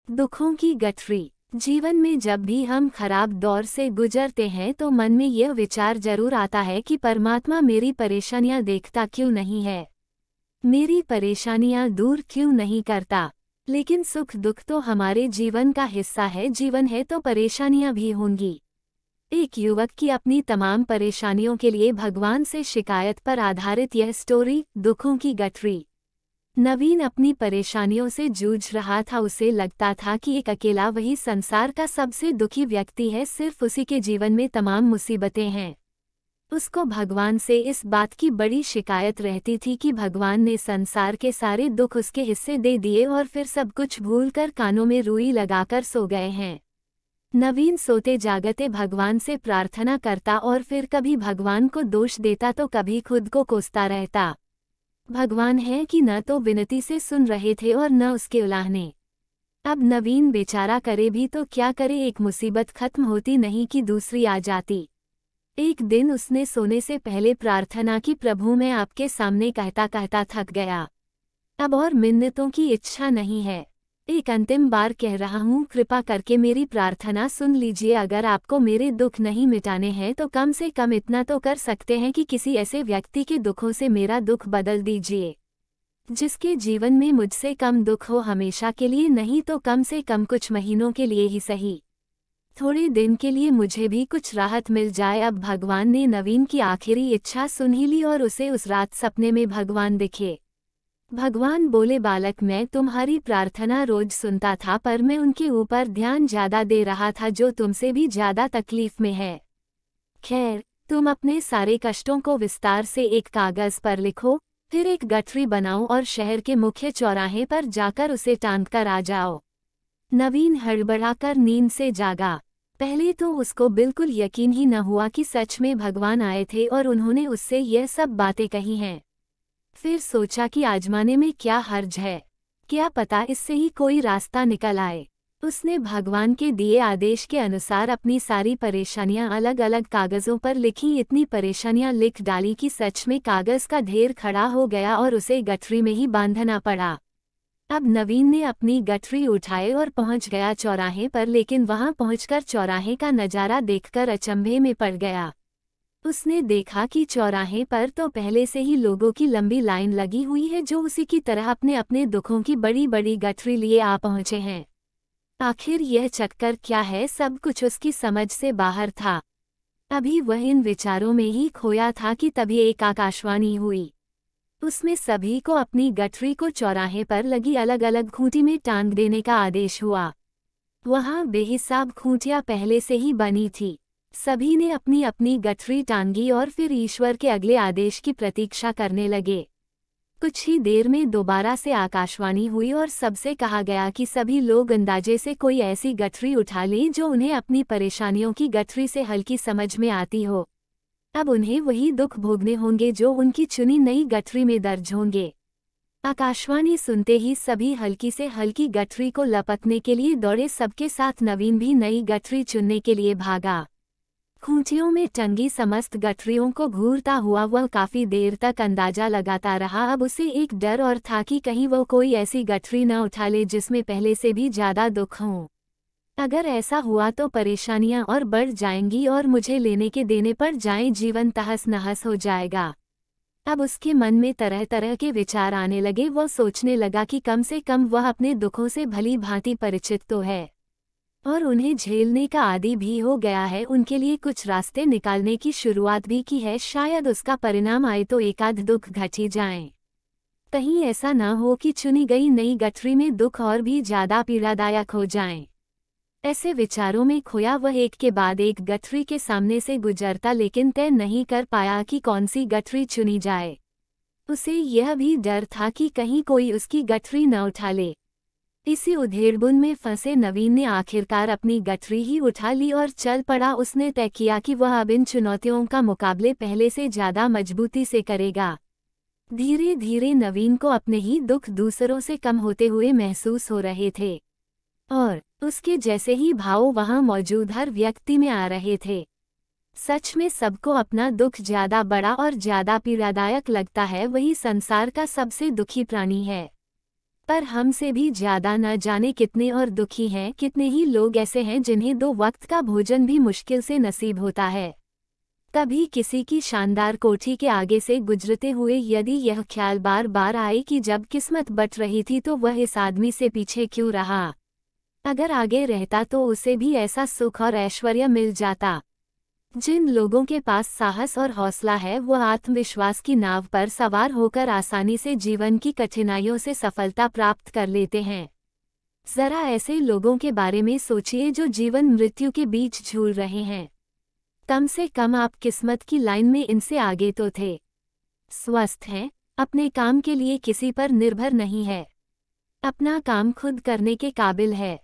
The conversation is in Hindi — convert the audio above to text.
दुखों की गठरी। जीवन में जब भी हम खराब दौर से गुजरते हैं तो मन में यह विचार जरूर आता है कि परमात्मा मेरी परेशानियां देखता क्यों नहीं है, मेरी परेशानियां दूर क्यों नहीं करता। लेकिन सुख दुख तो हमारे जीवन का हिस्सा है, जीवन है तो परेशानियां भी होंगी। एक युवक की अपनी तमाम परेशानियों के लिए भगवान से शिकायत पर आधारित यह स्टोरी, दुखों की गठरी। नवीन अपनी परेशानियों से जूझ रहा था। उसे लगता था कि एक अकेला वही संसार का सबसे दुखी व्यक्ति है, सिर्फ उसी के जीवन में तमाम मुसीबतें हैं। उसको भगवान से इस बात की बड़ी शिकायत रहती थी कि भगवान ने संसार के सारे दुख उसके हिस्से दे दिए और फिर सब कुछ भूलकर कानों में रुई लगाकर सो गए हैं। नवीन सोते जागते भगवान से प्रार्थना करता और फिर कभी भगवान को दोष देता तो कभी खुद को कोसता रहता। भगवान है कि न तो विनती से सुन रहे थे और न उसके उलाहने। अब नवीन बेचारा करे भी तो क्या करे, एक मुसीबत खत्म होती नहीं कि दूसरी आ जाती। एक दिन उसने सोने से पहले प्रार्थना की, प्रभु मैं आपके सामने कहता कहता थक गया, अब और मिन्नतों की इच्छा नहीं है। एक अंतिम बार कह रहा हूँ, कृपा करके मेरी प्रार्थना सुन लीजिए। अगर आपको मेरे दुख नहीं मिटाने हैं तो कम से कम इतना तो कर सकते हैं कि किसी ऐसे व्यक्ति के दुखों से मेरा दुख बदल दीजिए, जिसके जीवन में मुझसे कम दुख हो, हमेशा के लिए नहीं तो कम से कम कुछ महीनों के लिए ही सही, थोड़े दिन के लिए मुझे भी कुछ राहत मिल जाए। अब भगवान ने नवीन की आखिरी इच्छा सुन ही ली और उसे उस रात सपने में भगवान दिखे। भगवान बोले, बालक मैं तुम्हारी प्रार्थना रोज सुनता था, पर मैं उनके ऊपर ध्यान ज्यादा दे रहा था जो तुमसे भी ज्यादा तकलीफ में है। खैर, तुम अपने सारे कष्टों को विस्तार से एक कागज पर लिखो, फिर एक गठरी बनाओ और शहर के मुख्य चौराहे पर जाकर उसे टांग कर आ जाओ। नवीन हड़बड़ाकर नींद से जागा। पहले तो उसको बिल्कुल यकीन ही न हुआ कि सच में भगवान आए थे और उन्होंने उससे यह सब बातें कही हैं। फिर सोचा कि आजमाने में क्या हर्ज है, क्या पता इससे ही कोई रास्ता निकल आए। उसने भगवान के दिए आदेश के अनुसार अपनी सारी परेशानियां अलग अलग कागजों पर लिखी। इतनी परेशानियां लिख डाली कि सच में कागज का ढेर खड़ा हो गया और उसे गठरी में ही बांधना पड़ा। अब नवीन ने अपनी गठरी उठाई और पहुंच गया चौराहे पर, लेकिन वहां पहुंचकर चौराहे का नजारा देखकर अचंभे में पड़ गया। उसने देखा कि चौराहे पर तो पहले से ही लोगों की लंबी लाइन लगी हुई है, जो उसी की तरह अपने अपने दुखों की बड़ी बड़ी गठरी लिए आ पहुंचे हैं। आखिर यह चक्कर क्या है, सब कुछ उसकी समझ से बाहर था। अभी वह इन विचारों में ही खोया था कि तभी एक आकाशवाणी हुई। उसमें सभी को अपनी गठरी को चौराहे पर लगी अलग अलग खूंटी में टांग देने का आदेश हुआ। वहां बेहिसाब खूंटियां पहले से ही बनी थी। सभी ने अपनी अपनी गठरी टांगी और फिर ईश्वर के अगले आदेश की प्रतीक्षा करने लगे। कुछ ही देर में दोबारा से आकाशवाणी हुई और सबसे कहा गया कि सभी लोग अंदाजे से कोई ऐसी गठरी उठा लें जो उन्हें अपनी परेशानियों की गठरी से हल्की समझ में आती हो। अब उन्हें वही दुख भोगने होंगे जो उनकी चुनी नई गठरी में दर्ज होंगे। आकाशवाणी सुनते ही सभी हल्की से हल्की गठरी को लपकने के लिए दौड़े। सबके साथ नवीन भी नई गठरी चुनने के लिए भागा। खूंटियों में टंगी समस्त गठरियों को घूरता हुआ वह काफी देर तक अंदाजा लगाता रहा। अब उसे एक डर और था कि कहीं वह कोई ऐसी गठरी न उठा ले जिसमें पहले से भी ज्यादा दुख हों। अगर ऐसा हुआ तो परेशानियां और बढ़ जाएंगी और मुझे लेने के देने पड़ जाएं, जीवन तहस नहस हो जाएगा। अब उसके मन में तरह तरह के विचार आने लगे। वह सोचने लगा कि कम से कम वह अपने दुखों से भली भांति परिचित तो है और उन्हें झेलने का आदी भी हो गया है। उनके लिए कुछ रास्ते निकालने की शुरुआत भी की है। शायद उसका परिणाम आए तो एकाध दुख घट ही जाएं। कहीं ऐसा न हो कि चुनी गई नई गठरी में दुख और भी ज्यादा पीड़ादायक हो जाएं। ऐसे विचारों में खोया वह एक के बाद एक गठरी के सामने से गुजरता, लेकिन तय नहीं कर पाया कि कौन सी गठरी चुनी जाए। उसे यह भी डर था कि कहीं कोई उसकी गठरी न उठा ले। इसी उधेड़बुन में फंसे नवीन ने आखिरकार अपनी गठरी ही उठा ली और चल पड़ा। उसने तय किया कि वह अब इन चुनौतियों का मुकाबले पहले से ज्यादा मजबूती से करेगा। धीरे धीरे नवीन को अपने ही दुख दूसरों से कम होते हुए महसूस हो रहे थे और उसके जैसे ही भाव वहां मौजूद हर व्यक्ति में आ रहे थे। सच में सबको अपना दुख ज्यादा बड़ा और ज्यादा पीड़ादायक लगता है, वही संसार का सबसे दुखी प्राणी है। पर हमसे भी ज्यादा न जाने कितने और दुखी हैं, कितने ही लोग ऐसे हैं जिन्हें 2 वक्त का भोजन भी मुश्किल से नसीब होता है। कभी किसी की शानदार कोठी के आगे से गुजरते हुए यदि यह ख्याल बार बार आए कि जब किस्मत बट रही थी तो वह इस आदमी से पीछे क्यों रहा, अगर आगे रहता तो उसे भी ऐसा सुख और ऐश्वर्य मिल जाता। जिन लोगों के पास साहस और हौसला है वह आत्मविश्वास की नाव पर सवार होकर आसानी से जीवन की कठिनाइयों से सफलता प्राप्त कर लेते हैं। जरा ऐसे लोगों के बारे में सोचिए जो जीवन मृत्यु के बीच झूल रहे हैं। कम से कम आप किस्मत की लाइन में इनसे आगे तो थे। स्वस्थ हैं, अपने काम के लिए किसी पर निर्भर नहीं है, अपना काम खुद करने के काबिल है।